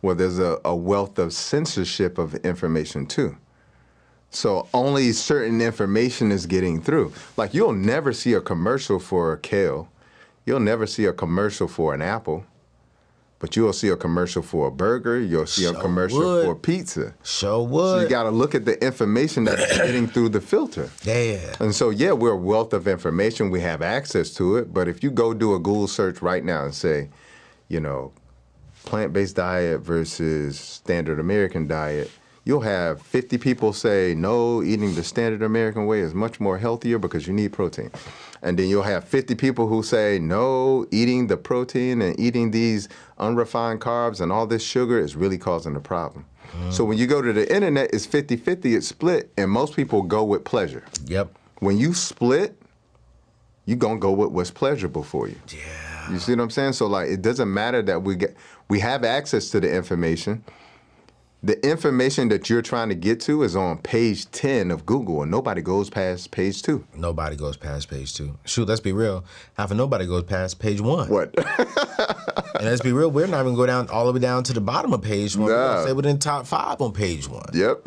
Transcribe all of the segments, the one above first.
Well, there's a wealth of censorship of information too. So only certain information is getting through. Like you'll never see a commercial for kale. You'll never see a commercial for an apple. But you'll see a commercial for a burger. You'll see a commercial for pizza. Sure would. So you got to look at the information that's getting through the filter. Yeah. And so, yeah, we're a wealth of information. We have access to it. But if you go do a Google search right now and say, you know, plant-based diet versus standard American diet, you'll have 50 people say, no, eating the standard American way is much more healthier because you need protein. And then you'll have 50 people who say, no, eating the protein and eating these unrefined carbs and all this sugar is really causing a problem. So when you go to the internet, it's 50-50, it's split, and most people go with pleasure. Yep. When you split, you're going to go with what's pleasurable for you. Yeah. You see what I'm saying? So, like, it doesn't matter that we have access to the information. The information that you're trying to get to is on page 10 of Google, and nobody goes past page 2. Nobody goes past page 2. Shoot, let's be real. Half of nobody goes past page 1. What? And let's be real, we're not even going down all the way down to the bottom of page 1. We're going to say within top 5 on page 1. Yep.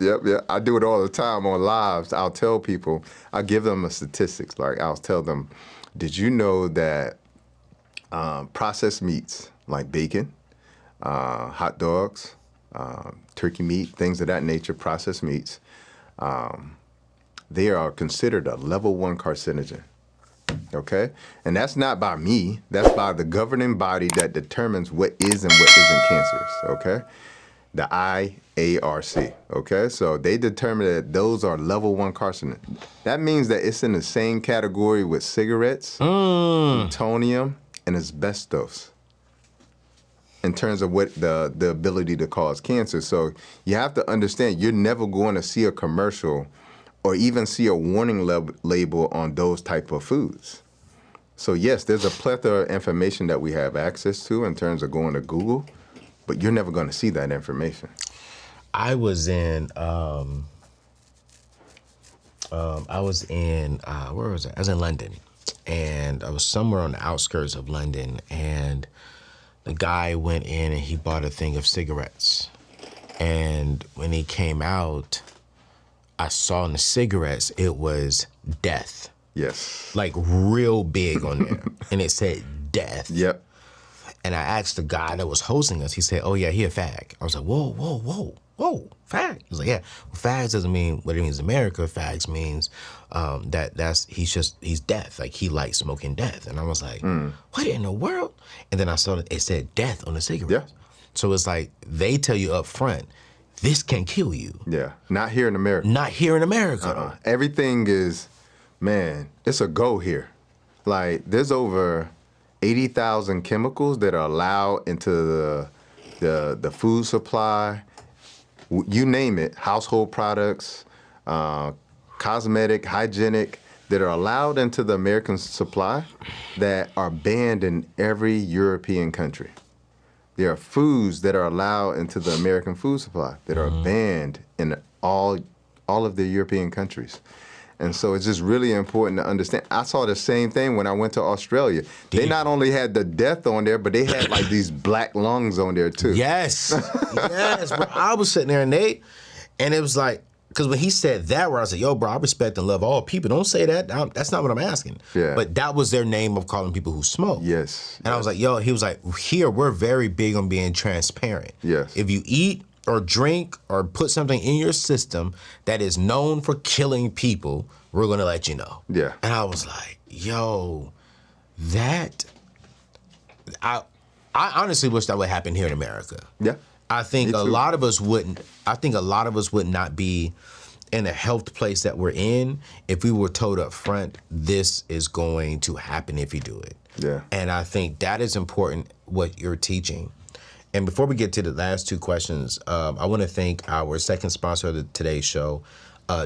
I do it all the time on lives. I'll tell people, I'll give them a statistics. Like, I'll tell them, did you know that processed meats like bacon, hot dogs, turkey meat, things of that nature, processed meats, they are considered a level 1 carcinogen, okay? And that's not by me. That's by the governing body that determines what is and what isn't cancerous, okay? The IARC, okay? So they determine that those are level 1 carcinogens. That means that it's in the same category with cigarettes, plutonium, and asbestos, in terms of what the ability to cause cancer. So you have to understand, you're never going to see a commercial or even see a warning label on those type of foods. So yes, there's a plethora of information that we have access to in terms of going to Google, but you're never going to see that information. I was in, where was I? I was in London, and I was somewhere on the outskirts of London, and the guy went in and he bought a thing of cigarettes. And when he came out, I saw in the cigarettes, it was death. Yes. Like real big on there. And it said death. Yep. And I asked the guy that was hosting us, he said, oh yeah, he a fag. I was like, whoa, fag. He was like, yeah, well, fags doesn't mean what it means in America. Fags means he's death. Like he likes smoking death. And I was like, what in the world? And then I saw that it said death on the cigarette. Yeah. So it's like, they tell you up front, this can kill you. Yeah, not here in America. Not here in America. Everything is, man, it's a go here. Like there's over 80,000 chemicals that are allowed into the food supply. You name it, household products, cosmetic, hygienic, that are allowed into the American supply that are banned in every European country. There are foods that are allowed into the American food supply that are banned in all of the European countries. And so it's just really important to understand. I saw the same thing when I went to Australia. They not only had the death on there, but they had like these black lungs on there too. Yes, yes, bro. I was sitting there and it was like, because when he said that, where I said, yo, bro, I respect and love all people. Don't say that. That's not what I'm asking. Yeah. But that was their name of calling people who smoke. Yes. And I was like, yo, he was like, here, we're very big on being transparent. Yes. If you eat or drink or put something in your system that is known for killing people, we're going to let you know. Yeah. And I was like, yo, I honestly wish that would happen here in America. Yeah. I think a lot of us wouldn't. I think a lot of us would not be in a health place that we're in if we were told up front, this is going to happen if you do it. Yeah. And I think that is important, what you're teaching. And before we get to the last two questions, I want to thank our second sponsor of today's show,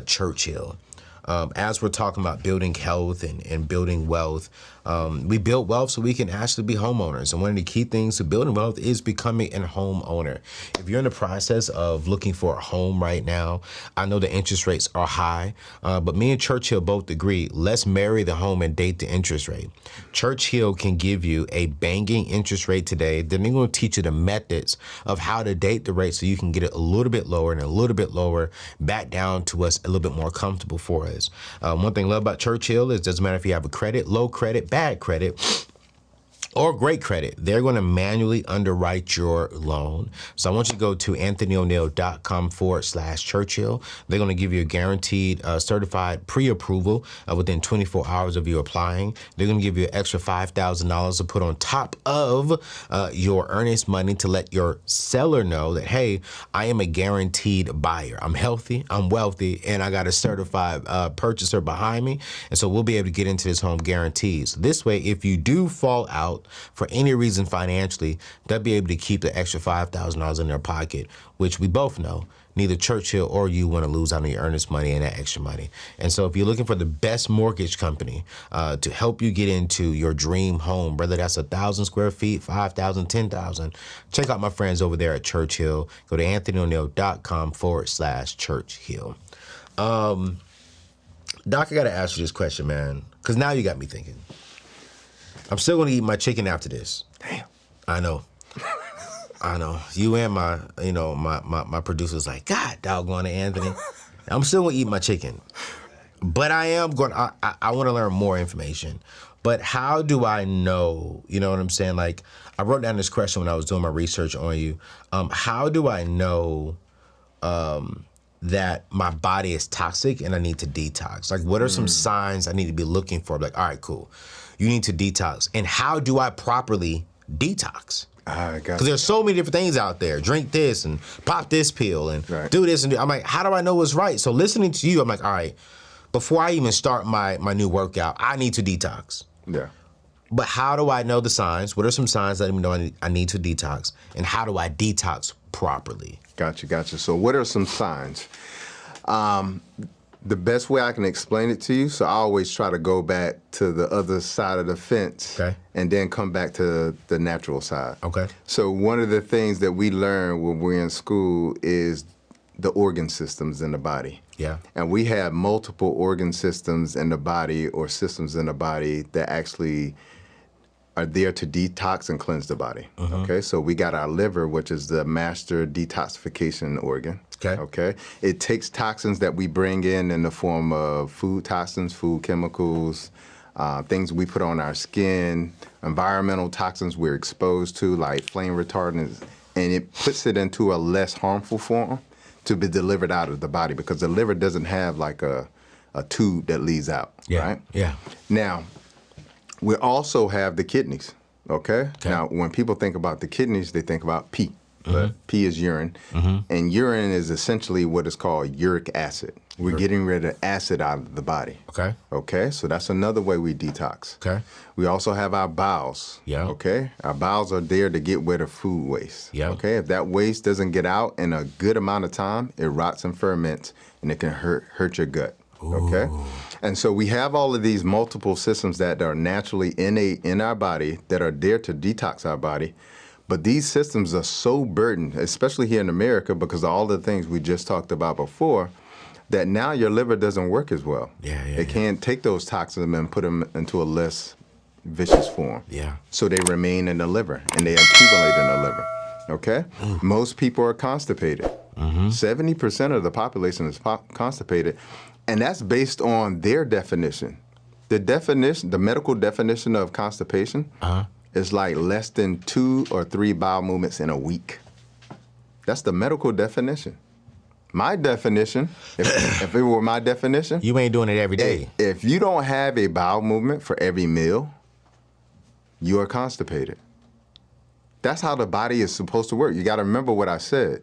Churchill. As we're talking about building health and building wealth, We build wealth so we can actually be homeowners. And one of the key things to building wealth is becoming a homeowner. If you're in the process of looking for a home right now, I know the interest rates are high, but me and Churchill both agree, let's marry the home and date the interest rate. Churchill can give you a banging interest rate today. Then they're going to teach you the methods of how to date the rate so you can get it a little bit lower and a little bit lower back down to us a little bit more comfortable for us. One thing I love about Churchill is it doesn't matter if you have a credit, low credit, bad credit, or great credit, they're going to manually underwrite your loan. So I want you to go to anthonyoneil.com/Churchill. They're going to give you a guaranteed certified pre-approval within 24 hours of you applying. They're going to give you an extra $5,000 to put on top of your earnest money to let your seller know that, hey, I am a guaranteed buyer. I'm healthy, I'm wealthy, and I got a certified purchaser behind me. And so we'll be able to get into this home guaranteed. So this way, if you do fall out for any reason financially, they'll be able to keep the extra $5,000 in their pocket, which we both know neither Churchill or you want to lose out on your earnest money and that extra money. And so if you're looking for the best mortgage company to help you get into your dream home, whether that's 1,000 square feet, 5,000, 10,000, check out my friends over there at Churchill. Go to anthonyoneil.com/Churchill. Doc, I got to ask you this question, man, because now you got me thinking. I'm still going to eat my chicken after this. Damn. I know. I know. You and my producer's like, God, doggone it, Anthony. I'm still going to eat my chicken. But I want to learn more information. But how do I know, you know what I'm saying? Like, I wrote down this question when I was doing my research on you. How do I know that my body is toxic and I need to detox? Like, what are some signs I need to be looking for? Like, all right, cool. You need to detox. And how do I properly detox? Because there's so many different things out there. Drink this and pop this pill and do this. And I'm like, how do I know what's right? So listening to you, I'm like, all right, before I even start my new workout, I need to detox. Yeah. But how do I know the signs? What are some signs that I know I need to detox? And how do I detox properly? Gotcha. So what are some signs? The best way I can explain it to you, so I always try to go back to the other side of the fence and then come back to the natural side. Okay. So one of the things that we learn when we're in school is the organ systems in the body. Yeah. And we have multiple organ systems in the body or systems in the body that actually are there to detox and cleanse the body. Okay, so we got our liver, which is the master detoxification organ. Okay, it takes toxins that we bring in the form of food toxins, food chemicals, things we put on our skin, environmental toxins we're exposed to, like flame retardants, and it puts it into a less harmful form to be delivered out of the body, because the liver doesn't have like a tube that leads out, right? Yeah. Now, we also have the kidneys, okay? Now, when people think about the kidneys, they think about pee. But pee is urine, and urine is essentially what is called uric acid. We're getting rid of acid out of the body. Okay, so that's another way we detox. We also have our bowels. Okay, our bowels are there to get rid of food waste. Okay, if that waste doesn't get out in a good amount of time, it rots and ferments, and it can hurt your gut. Okay, and so we have all of these multiple systems that are naturally innate in our body that are there to detox our body. But these systems are so burdened, especially here in America, because of all the things we just talked about before, that now your liver doesn't work as well. It can't take those toxins and put them into a less vicious form. So they remain in the liver and they accumulate in the liver. Okay? Most people are constipated. 70% of the population is constipated, and that's based on their definition. The medical definition of constipation is like less than 2 or 3 bowel movements in a week. That's the medical definition. My definition, if it were my definition, you ain't doing it every day. If you don't have a bowel movement for every meal, you are constipated. That's how the body is supposed to work. You got to remember what I said.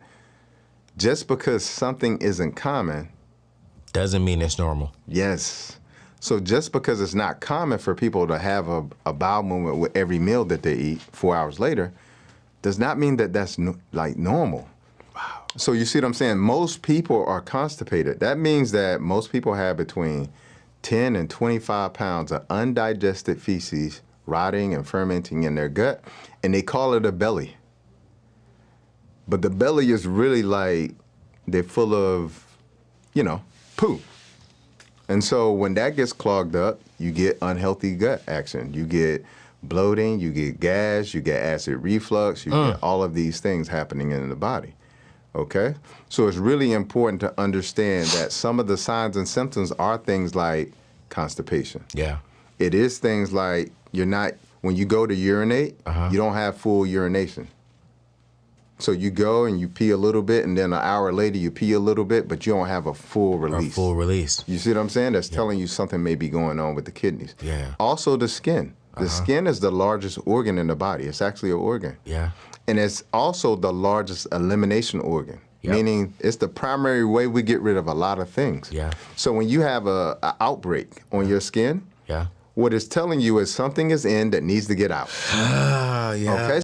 Just because something isn't common doesn't mean it's normal. Yes. So just because it's not common for people to have a bowel movement with every meal that they eat 4 hours later does not mean that that's like normal. Wow. So you see what I'm saying? Most people are constipated. That means that most people have between 10 and 25 pounds of undigested feces rotting and fermenting in their gut, and they call it a belly. But the belly is really like they're full of, poo. And so when that gets clogged up, you get unhealthy gut action. You get bloating, you get gas, you get acid reflux, you get all of these things happening in the body. Okay? So it's really important to understand that some of the signs and symptoms are things like constipation. Yeah. It is things like when you go to urinate, you don't have full urination. So you go and you pee a little bit, and then an hour later you pee a little bit, but you don't have a full release. A full release. You see what I'm saying? That's telling you something may be going on with the kidneys. Yeah. Also the skin. The skin is the largest organ in the body. It's actually an organ. Yeah. And it's also the largest elimination organ, Yep. meaning it's the primary way we get rid of a lot of things. Yeah. So when you have an outbreak on your skin, Yeah. what it's telling you is something is in that needs to get out. Yeah. Okay?